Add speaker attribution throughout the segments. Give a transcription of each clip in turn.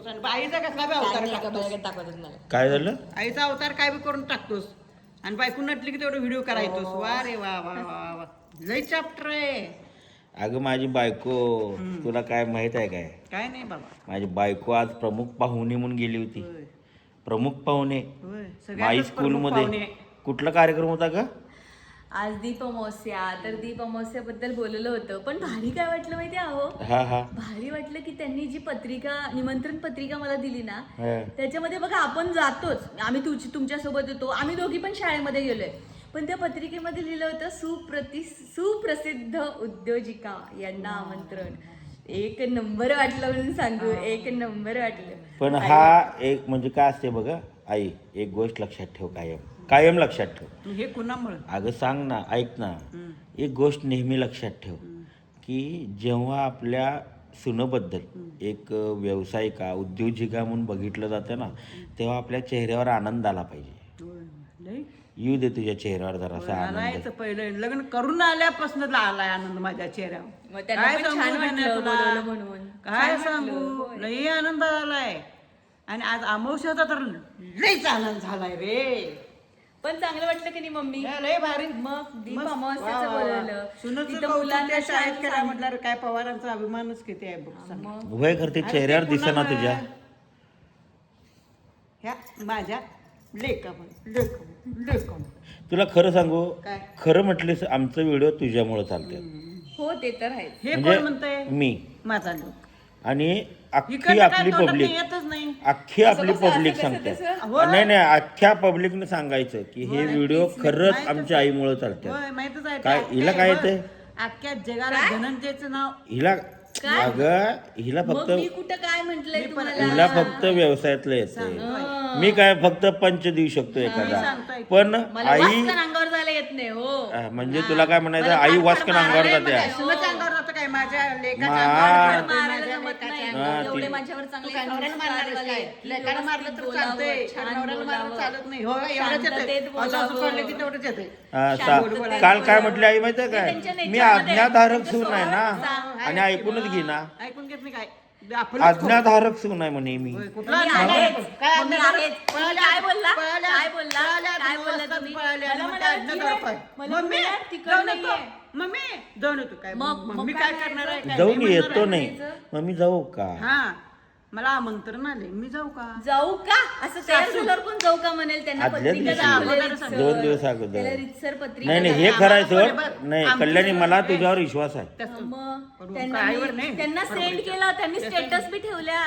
Speaker 1: आईचा कसला बी अवतार
Speaker 2: काय झालं?
Speaker 1: आईचा अवतार काय बी करून टाकतोस आणि बायको नटली की तेवढं व्हिडिओ करायचोस. वा रे वा वा वा वा, लय चॅप्टर आहे.
Speaker 2: अगं माझी बायको, तुला काय माहित आहे काय?
Speaker 1: काय नाही बाबा.
Speaker 2: माझी बायको आज प्रमुख पाहुणे म्हणून गेली होती.
Speaker 1: होय
Speaker 2: प्रमुख पाहुणे
Speaker 1: होय,
Speaker 2: माई
Speaker 1: सगळ्यांनाच प्रमुख
Speaker 2: स्कूलमध्ये.
Speaker 1: पाहुणे.
Speaker 2: कुठला कार्यक्रम होता का?
Speaker 3: आज दीप अमावस्या, तर दीप अमावस्याबद्दल बोललं होतं, पण भारी काय वाटलं माहिती अहो,
Speaker 2: हा हा
Speaker 3: भारी वाटलं की त्यांनी जी पत्रिका, निमंत्रण पत्रिका मला दिली ना,
Speaker 2: हा.
Speaker 3: त्याच्यामध्ये बघा आपण जातोच, आम्ही तुमच्या सोबत येतो, आम्ही दोघी पण शाळेमध्ये गेलोय, पण त्या पत्रिकेमध्ये लिहिलं होतं सुप्रसिद्ध उद्योजिका यांना आमंत्रण. एक नंबर वाटलं म्हणून सांगू, एक नंबर वाटलं.
Speaker 2: पण हा एक म्हणजे काय असते बघा आई, एक गोष्ट लक्षात ठेव, कायम कायम लक्षात ठेव.
Speaker 1: हे कुणामुळे?
Speaker 2: अगं सांग ना, ऐक ना, एक गोष्ट नेहमी लक्षात ठेव की जेव्हा आपल्या सुनेबद्दल एक व्यावसायिका, उद्योजिका म्हणून बघितलं जातं ना, तेव्हा आपल्या चेहऱ्यावर आनंद आला पाहिजे. येऊ दे तुझ्या चेहऱ्यावर जरासा आनंद.
Speaker 1: आणायचं पहिलं लग्न करून आल्यापासून आलाय आनंद माझ्या चेहऱ्यावर.
Speaker 3: मग त्यांना
Speaker 1: काय
Speaker 3: पण
Speaker 1: सांगू
Speaker 3: छान
Speaker 1: त्यांना
Speaker 3: वाटलं
Speaker 1: तुला?
Speaker 3: बोलवलं म्हणून.
Speaker 1: काय
Speaker 3: छान
Speaker 1: सांगू,
Speaker 3: वाटलं,
Speaker 1: लई आनंद झालाय. आणि आज अमावस्याचा तर लईच आनंद झालाय रे.
Speaker 3: पण चांगलं वाटलं की नाही मम्मी?
Speaker 1: लय भारी.
Speaker 3: मग दीप
Speaker 1: मस्त.
Speaker 3: अमावस्याचं
Speaker 1: वा, वा, वा.
Speaker 3: बोलवलं,
Speaker 1: सुनेचं
Speaker 3: तिथं
Speaker 1: कौतुक
Speaker 3: मुलांना
Speaker 1: त्या शाळेत
Speaker 3: छान
Speaker 1: केला म्हटल्यावर काय पवारांचा अभिमानच किती आहे बघ. सांग.
Speaker 3: मग
Speaker 2: वय करते चेहऱ्यावर
Speaker 1: आणि ते
Speaker 2: दिसेना
Speaker 1: पुन्हा
Speaker 2: तुझ्या.
Speaker 1: ह्या माझ्या लेका
Speaker 2: तुला खरं सांगू,
Speaker 1: काय?
Speaker 2: खरं म्हटलीस आमचं व्हिडिओ तुझ्यामुळे चालते.
Speaker 3: हो ते तर आहे.
Speaker 1: हे कोण
Speaker 2: म्हणजे
Speaker 1: म्हणतंय?
Speaker 2: मी
Speaker 1: माझा लोक.
Speaker 2: आणि अख्खी
Speaker 1: इकडनं काय
Speaker 2: आपली
Speaker 1: तोंडात
Speaker 2: पब्लिक,
Speaker 1: येतच नाही.
Speaker 2: अख्खी आपली
Speaker 3: कसं,
Speaker 2: पब्लिक
Speaker 3: असं
Speaker 2: सांगते.
Speaker 3: कसं?
Speaker 1: होय.
Speaker 2: नाही नाही, अख्ख्या पब्लिकने सांगायचं की हे व्हिडिओ खरंच
Speaker 1: माहीतच
Speaker 2: आमच्या
Speaker 1: आहे.
Speaker 2: आईमुळे चालते.
Speaker 1: होय, माहीतच आहे.
Speaker 2: काय
Speaker 1: ते
Speaker 2: हिला काय
Speaker 1: बघ,
Speaker 2: येते?
Speaker 1: अख्ख्या जगाला धनंजयचं नाव.
Speaker 2: हिला
Speaker 3: काय?
Speaker 2: अगं हिला
Speaker 3: मग
Speaker 2: फक्त
Speaker 3: मी कुठं काय म्हंटलय
Speaker 1: मी पण-
Speaker 2: हिला
Speaker 3: तुम्हाला?
Speaker 2: फक्त व्यवसायातलं येते.
Speaker 1: सांगतोय.
Speaker 2: मी काय फक्त पंच देऊ शकतो एखादा.
Speaker 1: सांगतोय.
Speaker 2: पण
Speaker 3: मला
Speaker 2: आई
Speaker 3: वाचन अंगावर जायला येत नाही हो.
Speaker 2: म्हणजे तुला काय म्हणायचं,
Speaker 3: मला
Speaker 2: आई
Speaker 3: फार
Speaker 2: वाचकन अंगावर
Speaker 3: मारायला
Speaker 2: जाते.
Speaker 3: येत
Speaker 1: सुनच अंगावर जातं काय माझ्या लेकाच्या
Speaker 2: मा-
Speaker 1: अंगावर जातं,
Speaker 3: मारायला
Speaker 1: माझ्या
Speaker 3: जमत नाही.
Speaker 1: लेकाच्या
Speaker 2: हा,
Speaker 3: एवढे
Speaker 2: ती-
Speaker 3: माझ्यावर
Speaker 1: तू
Speaker 3: चांगले
Speaker 1: काय नवऱ्याला
Speaker 3: संस्कार
Speaker 1: मारणारच
Speaker 3: झाले,
Speaker 1: काय?
Speaker 3: की
Speaker 1: लेकाला मारलं
Speaker 3: व्यवस्थित
Speaker 1: तर चालतंय,
Speaker 3: बोलावं, छान
Speaker 1: नवऱ्याला मारलं
Speaker 3: बोलावं.
Speaker 1: चालत नाही. हो, एवढंच
Speaker 3: शांततेत
Speaker 1: येते. असं
Speaker 3: बोलावं.
Speaker 1: सोडलं की तेवढंच येते.
Speaker 3: शांततेत
Speaker 2: काल काय
Speaker 3: बोलावं.
Speaker 2: म्हटली आई माहितीये
Speaker 3: ते
Speaker 2: काय?
Speaker 3: त्यांच्या
Speaker 2: मी
Speaker 3: नेचरमध्ये
Speaker 2: आज्ञाधारक
Speaker 3: त्यांच्या
Speaker 2: सून आहे ना,
Speaker 3: स्वभावात
Speaker 2: आणि ऐकूनच घे ना.
Speaker 1: ऐकून घेत नाही काय? आपलंच
Speaker 2: आज्ञाधारक सून आहे म्हणे मी.
Speaker 1: होय, कुठला
Speaker 3: मी
Speaker 1: आज्ञाधारक?
Speaker 3: आहेच.
Speaker 1: काय
Speaker 3: मग मी
Speaker 1: आज्ञाधारक?
Speaker 3: आहेच.
Speaker 1: पळाल्या,
Speaker 3: काय बोलला?
Speaker 1: पळाल्या,
Speaker 3: काय बोलला?
Speaker 1: पळाल्या,
Speaker 3: काय
Speaker 1: दोन
Speaker 3: बोलला
Speaker 1: वाजता
Speaker 3: तुम्ही?
Speaker 1: पळाल्या,
Speaker 3: मला
Speaker 1: मग
Speaker 3: म्हणाला,
Speaker 1: आज्ञाधारक आहे.
Speaker 3: मला
Speaker 1: मम्मी,
Speaker 3: म्हणाला, तिकडं
Speaker 1: जाऊन
Speaker 3: नाहीये.
Speaker 1: येतो. मम्मी, जाऊन येतो काय?
Speaker 3: मग
Speaker 1: मम्मी
Speaker 3: काय
Speaker 1: काय करणार आहे? काय
Speaker 2: जाऊन
Speaker 1: नाही म्हणणार
Speaker 2: येतो
Speaker 1: आहे?
Speaker 2: नाही मग मी जाऊ का?
Speaker 1: हा, मला आमंत्रण आले, मी जाऊ का?
Speaker 3: जाऊ का असं तयार झाल्यावर कोण जाऊ का म्हणेल? त्यांना
Speaker 2: आदल्या
Speaker 3: पत्रिका
Speaker 2: दिवशी,
Speaker 3: दाखवली
Speaker 2: 2 दिवस
Speaker 3: त्याला
Speaker 2: अगोदर.
Speaker 3: रितसर पत्रिका
Speaker 2: नाही नाही, हे
Speaker 3: दाखवली.
Speaker 2: खरं आहे सोड.
Speaker 1: बरोबर.
Speaker 2: नाही
Speaker 1: आमचं
Speaker 2: कल्याणी, मला
Speaker 1: सगळं-
Speaker 2: तुझ्यावर विश्वास आहे.
Speaker 1: तसं.
Speaker 3: मग
Speaker 1: बरोबर.
Speaker 3: त्यांना
Speaker 1: काय आईवर नाही.
Speaker 3: त्यांना
Speaker 1: बरोबर.
Speaker 3: सेंड केला, त्यांनी स्टेटस बी ठेवल्या.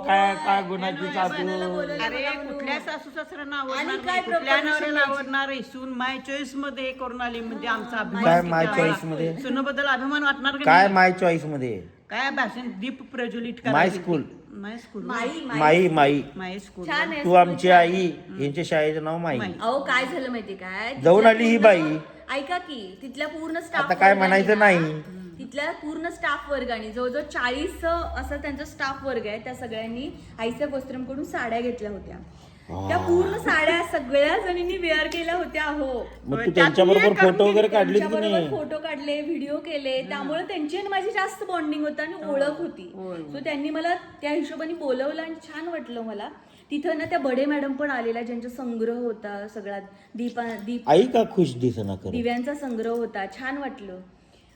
Speaker 2: काय काय गुन्ह्याची सासू.
Speaker 1: अरे कुठल्या सासू सासऱ्यांना
Speaker 3: आणि
Speaker 1: आवडणार
Speaker 3: काय
Speaker 1: नाही, कुठल्या
Speaker 3: proposition
Speaker 1: नवऱ्याला
Speaker 3: द्यायची?
Speaker 1: आवडणार आहे? सून माय चॉईस मध्ये हे करून आली म्हणजे आमचा
Speaker 2: काय
Speaker 1: अभिमान
Speaker 2: माय
Speaker 1: किती
Speaker 2: choice
Speaker 1: आहे.
Speaker 2: मध्ये?
Speaker 1: सुनेबद्दल अभिमान वाटणार का
Speaker 2: काय
Speaker 1: नाही?
Speaker 2: माय चॉईस मध्ये?
Speaker 1: काय भाषण दीप प्रज्वलित
Speaker 2: माय
Speaker 1: करायची.
Speaker 2: स्कूल.
Speaker 1: माय स्कूल
Speaker 3: माई
Speaker 2: माई माई
Speaker 1: माय स्कूल
Speaker 3: छान आहे.
Speaker 2: तू आमची आई, यांच्या शाळेचं नाव माई.
Speaker 1: माई.
Speaker 3: अहो काय झालं माहिती काय?
Speaker 2: जाऊन
Speaker 3: तिथल्या
Speaker 2: आली ही
Speaker 3: पूर्ण-
Speaker 2: बाई.
Speaker 3: ऐका की तिथल्या पूर्ण स्टाफ
Speaker 2: आता काय म्हणायचं नाही.
Speaker 3: तिथल्या पूर्ण स्टाफ वर्गाने जवळजवळ 40 असा त्यांचा स्टाफ वर्ग आहे, त्या सगळ्यांनी आईसाहेब वस्त्रमकडून साड्या घेतल्या होत्या. त्या पूर्ण साड्या सगळ्या जणींनी वेअर केल्या होत्या. हो,
Speaker 2: मग तू त्यांच्याबरोबर फोटो वगैरे काढलीस की
Speaker 3: त्यांच्याबरोबर
Speaker 2: नाही?
Speaker 3: फोटो काढले, व्हिडिओ केले, त्यामुळे त्यांची आणि माझी जास्त बॉन्डिंग होतं आणि ओळख होती. सो त्यांनी मला त्या हिशोबाने बोलवलं आणि छान वाटलं मला. तिथं ना त्या बडे मॅडम पण आलेल्या, ज्यांचा संग्रह होता सगळा, दीप
Speaker 2: आई का खुश दिसना कर.
Speaker 3: दिव्यांचा संग्रह होता, छान वाटलं.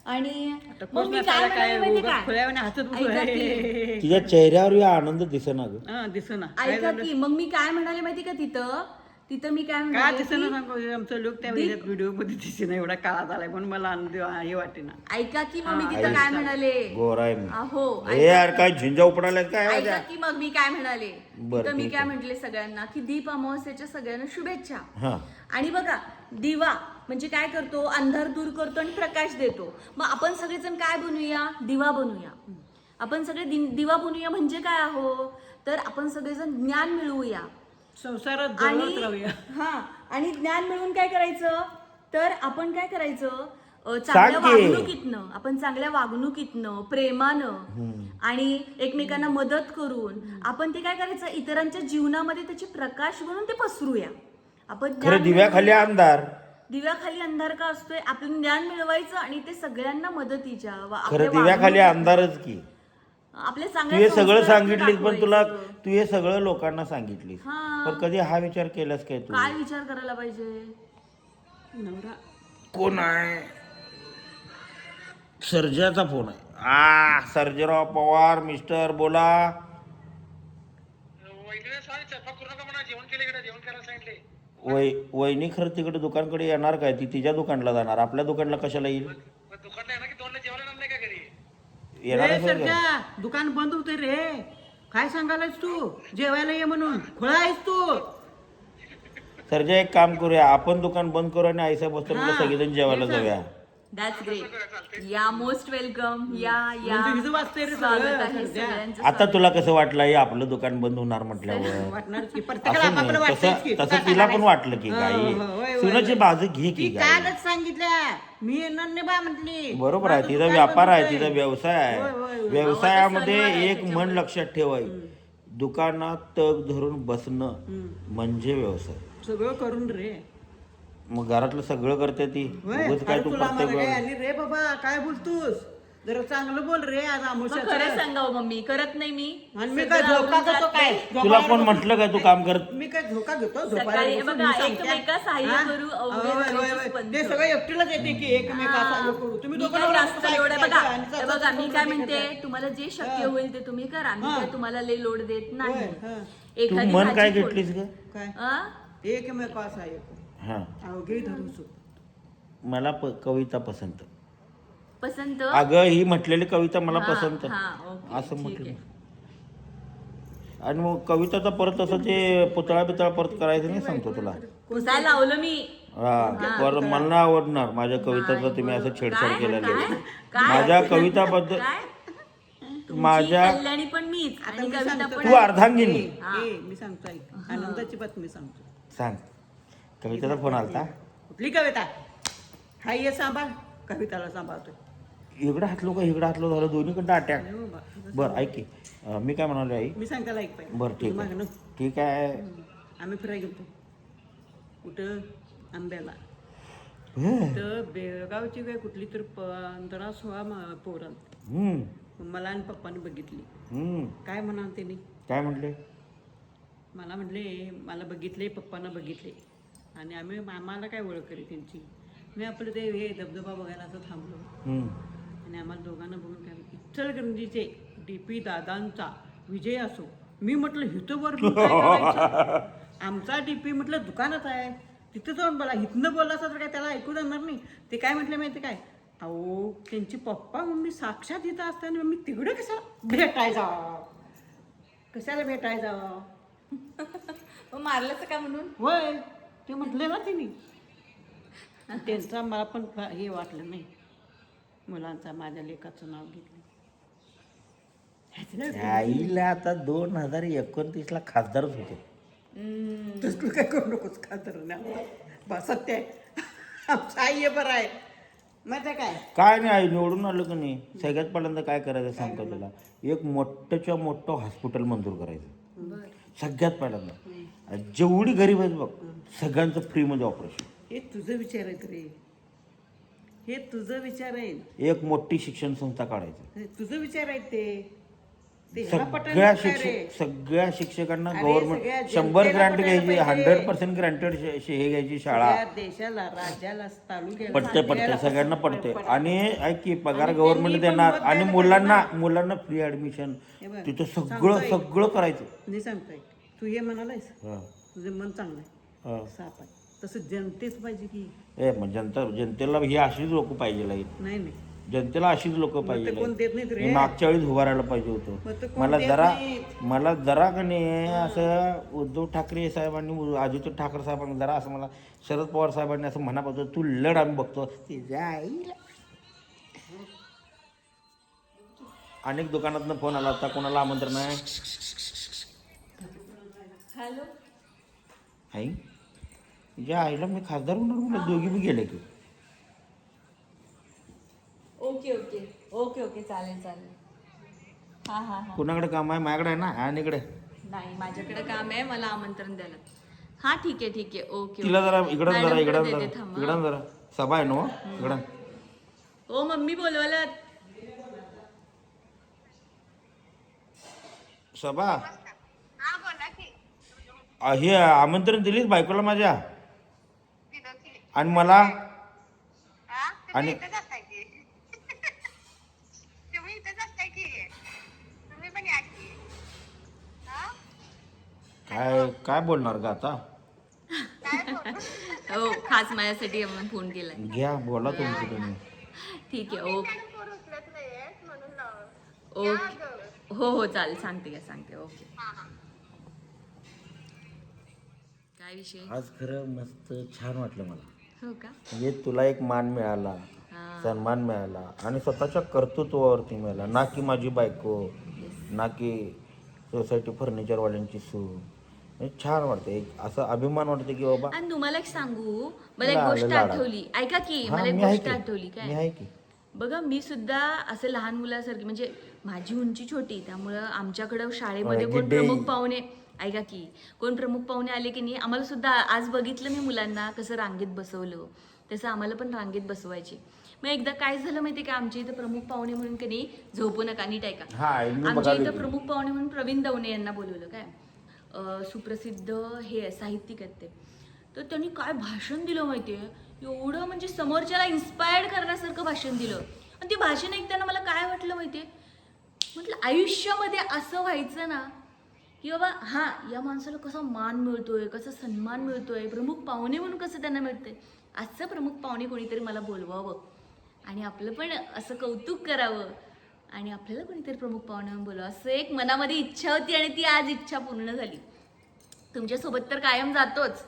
Speaker 3: आणि
Speaker 1: आता
Speaker 3: मग
Speaker 1: खुश
Speaker 3: मी
Speaker 1: नसायला
Speaker 3: काय
Speaker 1: काय
Speaker 3: म्हणाले माहिती
Speaker 1: उगाच
Speaker 3: का?
Speaker 1: खुल्यावाने हसत बसू.
Speaker 3: ऐका की.
Speaker 2: तिच्या चेहऱ्यावर या आनंद दिसना ग.
Speaker 1: हा, दिसेना.
Speaker 3: ऐका की, मग मी काय म्हणाले माहिती का? तिथं मी काय
Speaker 1: काय
Speaker 3: म्हणाले
Speaker 1: दिसेना
Speaker 3: की-
Speaker 1: सांगू, आमचं लोक त्या व्हिडिओ मध्ये दिसेना, एवढा काळा झालाय म्हणून मला आनंद हे वाटेना.
Speaker 3: ऐका की, मग मी तिथं काय म्हणाले?
Speaker 2: गोरा आहे मी.
Speaker 3: अहो
Speaker 2: हे यार काय झिंजा उपडायला काय
Speaker 3: ऐका
Speaker 2: माझ्या?
Speaker 3: की, मग मी काय म्हणाले?
Speaker 2: बरं,
Speaker 3: तिथं मी
Speaker 2: ठीक
Speaker 3: काय
Speaker 2: आहे.
Speaker 3: म्हटले सगळ्यांना की दीप अमावस्येच्या सगळ्यांना शुभेच्छा.
Speaker 2: हा,
Speaker 3: आणि बघा, दिवा म्हणजे काय करतो? अंधार दूर करतो आणि प्रकाश देतो. मग आपण सगळेजण काय बनवूया? दिवा बनवूया. आपण सगळे दिवा बनवूया म्हणजे काय आहो? तर आपण सगळेजण ज्ञान मिळवूया
Speaker 1: संसारात जळत राहूया.
Speaker 3: आणि ज्ञान मिळवून काय करायचं? तर आपण काय करायचं? चांगल्या
Speaker 2: सांग की.
Speaker 3: वागणुकीतनं, आपण चांगल्या वागणुकीतनं, प्रेमानं आणि एकमेकांना मदत करून आपण ते काय करायचं? इतरांच्या जीवनामध्ये त्याचे प्रकाश बनवून ते पसरूया. आपण
Speaker 2: खरं
Speaker 3: ज्ञान
Speaker 2: दिव्याखाली
Speaker 3: मिळवूया.
Speaker 2: अंधार.
Speaker 3: दिव्याखाली अंधार का असतोय? आपण ज्ञान मिळवायचं आणि ते सगळ्यांना मदतीच्या
Speaker 2: खरं दिव्याखाली अंधारच की.
Speaker 3: आपल्या
Speaker 2: तू
Speaker 3: चांगल्या
Speaker 2: हे सगळं
Speaker 3: संस्काराचं
Speaker 2: सांगितलीस पण तुला
Speaker 3: दाखवायचं.
Speaker 2: तू हे सगळं लोकांना सांगितलीस
Speaker 3: हा.
Speaker 2: पण कधी हा विचार केलास काय तू
Speaker 3: काय विचार करायला पाहिजे?
Speaker 1: नवरा
Speaker 2: कोण आहे सर्जाचा फोन आहे सर्जेराव पवार मिस्टर बोला वहिनी खरं तिकडे दुकानकडे येणार काय ती तिच्या दुकानला जाणार आपल्या दुकानला कशाला येईल येणार
Speaker 1: रे
Speaker 2: असेल का?
Speaker 1: सरजा दुकान बंद होते रे काय सांगायलास तू जेवायला ये म्हणून खुळा आहेस तू
Speaker 2: सर्जा एक काम करूया आपण दुकान बंद करू आणि आईसा बसतो
Speaker 1: हा.
Speaker 2: सगळेजण जेवायला
Speaker 1: हे सांग.
Speaker 2: जाऊया
Speaker 3: दॅट्स ग्रेट. या मोस्ट वेलकम. या
Speaker 1: म्हणजे हिचं वाचतंय रे
Speaker 3: स्वागत
Speaker 1: सगळं,
Speaker 3: आहे
Speaker 1: सध्या.
Speaker 3: सगळ्यांचं
Speaker 2: आता
Speaker 3: स्वागत.
Speaker 2: तुला कसं वाटलं हे आपलं दुकान बंद होणार म्हटल्यावर
Speaker 1: वाटणारच की प्रत्येकाला
Speaker 2: असं
Speaker 1: आपापलं
Speaker 2: नाही
Speaker 1: वाटतंच की.
Speaker 2: तसं
Speaker 1: काय
Speaker 2: तसं तिला पण
Speaker 1: सांगायचं?
Speaker 2: वाटलं की
Speaker 1: हो,
Speaker 2: गाई
Speaker 1: हो, होय, होय,
Speaker 2: सुनाची
Speaker 1: होय.
Speaker 2: बाजू घे की
Speaker 1: ती
Speaker 2: गाई
Speaker 1: कालच सांगितल्या मी येणार नाही बा म्हटली
Speaker 2: बरोबर आहे
Speaker 1: माझं
Speaker 2: तिचा
Speaker 1: दुकान
Speaker 2: व्यापार
Speaker 1: बंद
Speaker 2: आहे
Speaker 1: होतंय.
Speaker 2: तिचा व्यवसाय
Speaker 1: होय, होय,
Speaker 2: आहे
Speaker 1: होय.
Speaker 2: व्यवसायामध्ये
Speaker 3: अहो, आता सणवार आहे
Speaker 2: एक मन
Speaker 3: त्याच्यामुळे.
Speaker 2: लक्षात ठेवाय दुकानात तग धरून बसणं म्हणजे व्यवसाय
Speaker 1: सगळं करून रे
Speaker 2: मग घरातलं सगळं करते ती
Speaker 1: होय,
Speaker 2: उगाच काय
Speaker 1: अरे
Speaker 2: तू
Speaker 1: तुला आम्हाला काय
Speaker 2: प्रत्येक
Speaker 1: आली रे बाबा काय बोलतोस जरा चांगलं बोल रे आज
Speaker 3: मग
Speaker 1: आमुष्याचं.
Speaker 3: खरं सांगावं मम्मी, करत नाही मी.
Speaker 1: आणि मी काय
Speaker 3: सगळं
Speaker 1: धोका
Speaker 3: आवरून
Speaker 1: घेतो
Speaker 3: जाते.
Speaker 1: काय
Speaker 2: तुला
Speaker 1: झोपायला
Speaker 2: कोण
Speaker 1: बसून-
Speaker 2: म्हटलं काय तू काम करत
Speaker 1: मी काय धोका घेतो झोपायला
Speaker 3: सकाळी
Speaker 1: बसून
Speaker 3: बघा,
Speaker 1: मी सांगते.
Speaker 3: एकमेकास सहाय्य
Speaker 1: हा?
Speaker 3: करू, अवघे
Speaker 1: होय, होय,
Speaker 3: धरायचीच
Speaker 1: होय.
Speaker 3: पंथ.
Speaker 1: ते सगळं एकटीलाच येते की एकमेकास सहाय्य करू तुम्ही
Speaker 3: मी
Speaker 1: दोघं
Speaker 3: काय
Speaker 1: नवरा
Speaker 3: जास्त
Speaker 1: बायको
Speaker 3: लोड आहे
Speaker 1: काय
Speaker 3: बघा.
Speaker 1: काय आणि
Speaker 3: हे बघा मी काय
Speaker 1: करून
Speaker 3: म्हणते,
Speaker 1: काय
Speaker 3: तुम्हाला जे शक्य होईल ते तुम्ही करा. मी
Speaker 1: हा.
Speaker 3: काय तुम्हाला लई लोड देत नाही.
Speaker 1: होय, हा.
Speaker 2: तू
Speaker 3: एखादी
Speaker 2: मन काय
Speaker 3: भाजी
Speaker 2: घेतलीस ग
Speaker 1: काय
Speaker 3: आ?
Speaker 1: एकमेकास सहाय्य करू
Speaker 2: हा
Speaker 1: अवघे धरू सो
Speaker 2: मला कविता पसंत
Speaker 3: पसंत.
Speaker 2: अगं ही म्हटलेली कविता मला
Speaker 3: हा,
Speaker 2: पसंत
Speaker 3: हा, ओके,
Speaker 2: असं
Speaker 3: ठीक
Speaker 2: म्हटलं
Speaker 3: आहे.
Speaker 2: आणि मग कविताचा परत असं ते पुतळा बितळा परत करायचं नाही सांगतो तुला
Speaker 3: पुसायला लावलं मी.
Speaker 2: हा परत मला नाही आवडणार माझ्या कविताचं
Speaker 3: नाही,
Speaker 2: तुम्ही असं छेडछाड
Speaker 3: काय?
Speaker 2: केलेलं
Speaker 3: काय?
Speaker 2: आहे.
Speaker 3: काय?
Speaker 2: माझ्या कविताबद्दल
Speaker 3: काय? तुमची
Speaker 2: माझ्या-
Speaker 3: कल्याणी पण मीच
Speaker 1: आता
Speaker 3: आणि
Speaker 1: मी
Speaker 3: कविता
Speaker 1: सांगतो.
Speaker 3: पण
Speaker 2: तू अर्धांगिनी
Speaker 3: हा.
Speaker 1: मी सांगतो ऐक आनंदाची बातमी सांगतो
Speaker 2: सांग कविताचा फोन आलता
Speaker 1: कुठली कविता हा ये सांभाळ कविताला सांभाळतोय
Speaker 2: इकडं हातलो का इकडं हातलो झालं दोन्हीकडं अटॅक
Speaker 1: नाही बाबा.
Speaker 2: बरं ऐक की मी काय म्हणालो आई
Speaker 1: मी सांगताला ऐक पाहिजे
Speaker 2: बरं ठीक
Speaker 1: मागणं
Speaker 2: आहे ठीक आहे
Speaker 1: आम्ही फिरायला गेलो कुठं आंब्याला
Speaker 2: हं.
Speaker 1: तर बेळगावची काय कुठली तर 15-16 पोरं
Speaker 2: हं.
Speaker 1: मला आणि पप्पाने बघितली
Speaker 2: हं.
Speaker 1: काय म्हणाल त्यांनी
Speaker 2: काय म्हटले
Speaker 1: मला म्हटले मला बघितले पप्पांना बघितले आणि आम्हाला काय ओळख करी त्यांची मी आपलं ते हे धबधबा बघायला असं थांबलो
Speaker 2: हं.
Speaker 1: आणि आम्हाला दोघांना बघून काय इचलकरंजीचे DP दादांचा विजय असो मी म्हटलं हिथं वर मी काय करायचं? आमचा DP म्हटलं दुकानात आहे तिथं जाऊन बोला हिथनं बोलला असं तर काय त्याला ऐकू जाणार नाही ते काय म्हटलं माहिती काय अहो त्यांची पप्पा मम्मी साक्षात इथं असताना मी तिकडं कसं भेटायचा कशाला भेटायचा
Speaker 3: मग मारलंच का म्हणून?
Speaker 1: होय ते म्हटले ना तिने त्यांचा मला पण हे वाटलं नाही मुलांचा माझ्या लेकाचं नाव घेतलं
Speaker 2: आईला आता 2029 ला खासदारच होते
Speaker 1: तसलं काय करू नकोस का तर नाही सत्य आहे आमचं आई हे बरं आहे माहिती आहे काय
Speaker 2: काय नाही आई निवडून आलं का नाही सगळ्यात पहिल्यांदा काय करायचं सांगतो तुला एक मोठंच्या मोठं हॉस्पिटल मंजूर करायचं सगळ्यात पहिल्यांदा जेवढी गरीब आहेत बघ सगळ्यांचं फ्रीमध्ये ऑपरेशन
Speaker 1: हे तुझं विचार आहेत रे हे तुझं विचार आहे
Speaker 2: एक मोठी शिक्षण संस्था काढायची
Speaker 1: हे तुझं विचार आहेत ते ह्याला पटेल
Speaker 2: सगळ्या
Speaker 1: काय रे?
Speaker 2: सगळ्या शिक्षकांना
Speaker 1: अरे,
Speaker 2: गव्हर्नमेंट
Speaker 1: सगळ्या
Speaker 2: 100
Speaker 1: जनतेला
Speaker 2: ग्रँट
Speaker 1: पटायला
Speaker 2: घ्यायची
Speaker 1: पाहिजे.
Speaker 2: 100% ग्रँटेड हे घ्यायची शाळा
Speaker 1: सगळ्या देशाला राज्याला तालुक्याला
Speaker 2: पडते
Speaker 1: सगळ्याला
Speaker 2: सगळ्यांना
Speaker 1: पटते.
Speaker 2: पडते आणि ऐक की पगार
Speaker 1: आणि
Speaker 2: गव्हर्नमेंट
Speaker 1: त्यांनी पण
Speaker 2: देणार
Speaker 1: मत
Speaker 2: आणि
Speaker 1: द्यायला
Speaker 2: मुलांना फ्री ऍडमिशन
Speaker 1: हे बघ,
Speaker 2: तिथं
Speaker 1: सांगतोय.
Speaker 2: सगळं करायचं
Speaker 1: मी सांगतोय तू हे म्हणालायस
Speaker 2: हा,
Speaker 1: तुझं मन चांगलं आहे
Speaker 2: हा.
Speaker 1: साप आहे तसं जनतेच पाहिजे की
Speaker 2: ए मग जनतेला ही अशीच लोक पाहिजे आहेत
Speaker 1: नाही नाही
Speaker 2: जनतेला अशीच लोक पाहिजे
Speaker 1: कोण देत नाहीत रे.
Speaker 2: मी मागच्या वेळेस उभा राहायला पाहिजे
Speaker 1: मग तर
Speaker 2: होतं
Speaker 1: कोण देत नाहीत.
Speaker 2: मला जरा का नाही असं उद्धव ठाकरे साहेबांनी आदित्य ठाकरे साहेबांनी जरा असं मला शरद पवार साहेबांनी असं म्हणा पाहिजे तू लढ आम्ही बघतो तिच्या आईला अनेक दुकानातनं फोन आला होता कोणाला आमंत्रण आहे
Speaker 3: हॅलो.
Speaker 2: आई तिच्या आईला मी खासदार होणार म्हणलं दोघी बी गेले की
Speaker 3: ओके ओके ओके ओके चालेल चालेल. हा हा हा.
Speaker 2: कुणाकडे काम आहे माझ्याकडे आहे ना आणि इकडे
Speaker 3: नाही माझ्याकडे काम आहे मला आमंत्रण द्यायला. हा ठीक आहे ओके.
Speaker 2: तिला जरा इकडं जरा
Speaker 3: मॅडमकडे
Speaker 2: इकडं
Speaker 3: देते,
Speaker 2: जरा
Speaker 3: थांबा.
Speaker 2: इकडं जरा सभा आहे ना हो? इकडं
Speaker 3: ओ मम्मी बोलवायला.
Speaker 2: सभा
Speaker 4: हा बोला की
Speaker 2: हे आमंत्रण दिलीस बायकोला माझ्या
Speaker 4: दिलं की
Speaker 2: आणि मला
Speaker 4: हा
Speaker 2: आणि-
Speaker 4: तुम्ही इथंच असताय की तुम्ही इथंच असताय की तुम्ही पण या की हा
Speaker 2: काय काय बोलणार का आता
Speaker 4: काय बोलू
Speaker 3: हो खास माझ्यासाठी आपण फोन केलाय.
Speaker 2: घ्या बोला तुमचं तुम्ही
Speaker 3: ठीक आहे ओके
Speaker 4: मॅडम फोन उचलत नाहीये म्हणून लाव
Speaker 3: ओके हो हो चालेल सांगते का सांगते ओके.
Speaker 4: हा हा
Speaker 3: काय विषय
Speaker 2: आज खरं मस्त छान वाटलं मला
Speaker 3: हो का
Speaker 2: म्हणजे तुला एक मान मिळाला
Speaker 3: हा
Speaker 2: सन्मान मिळाला आणि स्वतःच्या कर्तृत्वावरती मिळाला ना की माझी बायको ना की सोसायटी फर्निचरवाल्यांची सून म्हणजे छान वाटतं एक असं अभिमान वाटतं की बाबा
Speaker 3: आणि तुम्हाला एक सांगू मला एक
Speaker 2: लाड,
Speaker 3: गोष्ट
Speaker 2: लाड.
Speaker 3: आठवली ऐका की
Speaker 2: हा,
Speaker 3: मला एक
Speaker 2: मी आहे
Speaker 3: गोष्ट
Speaker 2: की.
Speaker 3: आठवली
Speaker 2: मी
Speaker 3: काय
Speaker 2: आहे की
Speaker 3: बघा मी सुद्धा असं लहान मुलासारखी म्हणजे माझी उंची छोटी त्यामुळं आमच्याकडं शाळेमध्ये कोण
Speaker 2: गिड्डे.
Speaker 3: प्रमुख पाहुणे ऐका की कोण प्रमुख पाहुणे आले की नाही आम्हाला सुद्धा आज बघितलं मी मुलांना कसं रांगेत बसवलं तसं आम्हाला पण रांगेत बसवायचे. मग एकदा काय झालं माहिती का आमच्या इथं प्रमुख पाहुणे म्हणून की नाही झोपू नका नीट ऐका
Speaker 2: हा मी
Speaker 3: आमच्या
Speaker 2: बघायला
Speaker 3: इथं
Speaker 2: गेलो.
Speaker 3: प्रमुख पाहुणे म्हणून प्रवीण दवणे यांना बोलवलं काय सुप्रसिद्ध हे आहे, साहित्यिक आहेत ते. तर त्यांनी काय भाषण दिलं माहितीये एवढं म्हणजे समोरच्याला इन्स्पायर्ड करण्यासारखं भाषण दिलं आणि ते भाषण ऐकताना मला काय वाटलं माहितीये म्हटलं आयुष्यामध्ये असं व्हायचं ना की बाबा हा या माणसाला कसा मान मिळतोय कसा सन्मान मिळतोय प्रमुख पाहुणे म्हणून कसं त्यांना मिळतंय आजचं प्रमुख पाहुणे कोणीतरी मला बोलवावं आणि आपलं पण असं कौतुक करावं आणि आपल्याला कोणीतरी प्रमुख पाहुणे म्हणून बोलावं असं एक मनामध्ये इच्छा होती आणि ती आज इच्छा पूर्ण झाली. तुमच्यासोबत तर कायम जातोच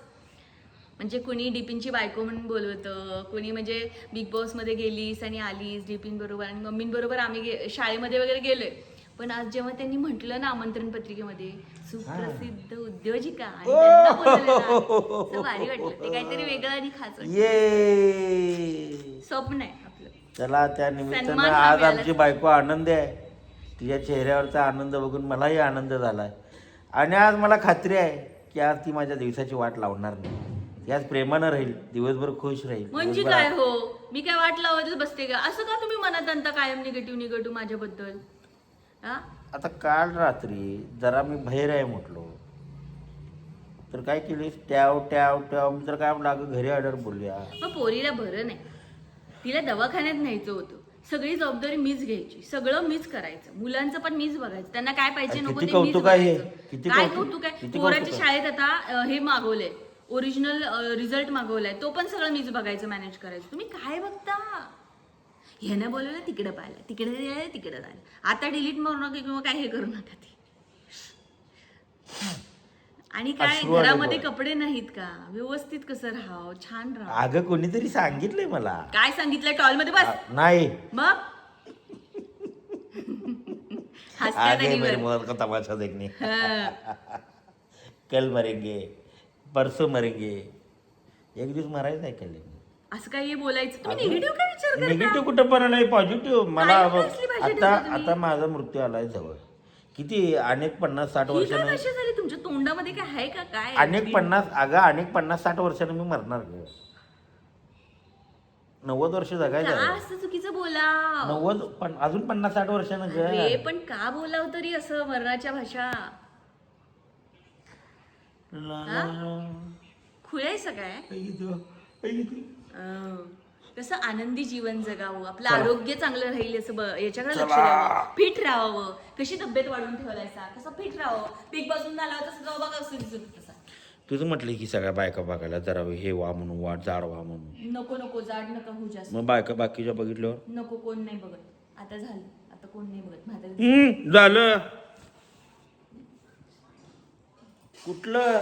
Speaker 3: म्हणजे कुणी डिपिनची बायको म्हणून बोलवतं कुणी म्हणजे बिग बॉसमध्ये गेलीस आणि आलीस डिपिन बरोबर आणि मम्मींबरोबर आम्ही शाळेमध्ये वगैरे गेलोय पण आज जेव्हा त्यांनी म्हटलं ना आमंत्रण पत्रिकेमध्ये सुप्रसिद्ध उद्योजिका आणि त्यांना बोलवलं ना, असं भारी वाटलं ते काहीतरी वेगळं आणि खास वाटलं.
Speaker 2: ये
Speaker 3: स्वप्न आहे आपलं.
Speaker 2: चला त्या निमित्तानं
Speaker 3: सन्मान
Speaker 2: आज
Speaker 3: मिळाला.
Speaker 2: आमची बायको आनंदी आहे तिच्या चेहऱ्यावरचा आनंद बघून मलाही आनंद झाला आणि आज मला खात्री आहे की आज ती माझ्या दिवसाची वाट लावणार नाही ती आज प्रेमानं राहील दिवसभर खुश राहील
Speaker 3: म्हणजे
Speaker 2: दिवसभर
Speaker 3: काय हो मी काय वाट लावतच बसते का असं का तुम्ही मनात आणता कायम निगेटिव्ह माझ्याबद्दल हा
Speaker 2: आता काल रात्री जरा मी बाहेर आहे म्हटलो तर काय केलीस ट्याव ट्याव ट्याव मी तर काय म्हटलं अगं घरी ऑर्डर बोलूया
Speaker 3: मग पोरीला बरं नाही तिला दवाखान्यात न्यायचं होतं सगळी जबाबदारी मीच घ्यायची सगळं मीच करायचं मुलांचं पण मीच बघायचं त्यांना काय पाहिजे
Speaker 2: अरे
Speaker 3: नको
Speaker 2: किती
Speaker 3: ते मीच
Speaker 2: कौतुक आहे हे.
Speaker 3: बघायचं.
Speaker 2: किती
Speaker 3: काय
Speaker 2: कौतुक.
Speaker 3: कौतुक आहे
Speaker 2: किती
Speaker 3: पोराच्या
Speaker 2: कौतुक
Speaker 3: शाळेत आता हे मागवलंय ओरिजिनल रिझल्ट मागवलाय तो पण सगळं मीच बघायचं मॅनेज करायचं तुम्ही काय बघता ह्यानं बोलवलं तिकडे पाहिलं तिकडे झालं आता डिलीट मारू नका किंवा काय हे करू नका ते आणि काय
Speaker 2: अश्रू आले
Speaker 3: घरामध्ये
Speaker 2: डोळ्यात.
Speaker 3: कपडे नाहीत का व्यवस्थित कसं राहावं छान राहावं
Speaker 2: अगं कोणीतरी सांगितलंय मला
Speaker 3: काय सांगितलं टॉलमध्ये बस
Speaker 2: नाही
Speaker 3: मग हसत्यात
Speaker 2: आगे
Speaker 3: आणि
Speaker 2: मेरे
Speaker 3: वर.
Speaker 2: मौत का तमाशा देखने
Speaker 3: हं.
Speaker 2: कल मरेंगे परसों मरेंगे एक दिवस मरायचं आहे कल
Speaker 3: असं काही बोलायचं तुम्ही निगेटिव्ह काय विचार करता
Speaker 2: निगेटिव्ह कुठं पण नाही पॉझिटिव्ह मला
Speaker 3: काय कसली भाषा
Speaker 2: आता
Speaker 3: ठेवता तुम्ही?
Speaker 2: आता माझा मृत्यू आलाय जवळ किती अनेक 50-60
Speaker 3: ही काय
Speaker 2: वर्षानं
Speaker 3: भाषा झाली तुमच्या तोंडामध्ये काय आहे का काय
Speaker 2: अनेक 50-60 वर्षानं मी मरणार ग 90 वर्ष
Speaker 3: का
Speaker 2: जगायचं
Speaker 3: असं चुकीचं बोला
Speaker 2: 90 अजून 50-60 वर्षानं ग
Speaker 3: अरे पण का बोलाव तरी असं मरणाच्या भाषा खुळायचं काय कसं आनंदी जीवन जगावं आपलं आरोग्य चांगलं राहील असं याच्याकडे लक्ष द्यावं फिट राहावं कशी तब्येत वाढवून ठेवायचा कसं फिट राहावं पीक पासून झालं तसं जाऊ बघा कसं दिसत तसा
Speaker 2: तुझं म्हटलं की सगळ्या बायका बघायला जरा हे वा म्हणून वाट जाड वा म्हणून
Speaker 3: नको जाड नका हो जास्त
Speaker 2: मग बायका बाकीच्या बघितल्यावर
Speaker 3: नको कोण नाही बघत आता झालं आता कोण नाही बघत म्हातारी
Speaker 2: झालं कुठलं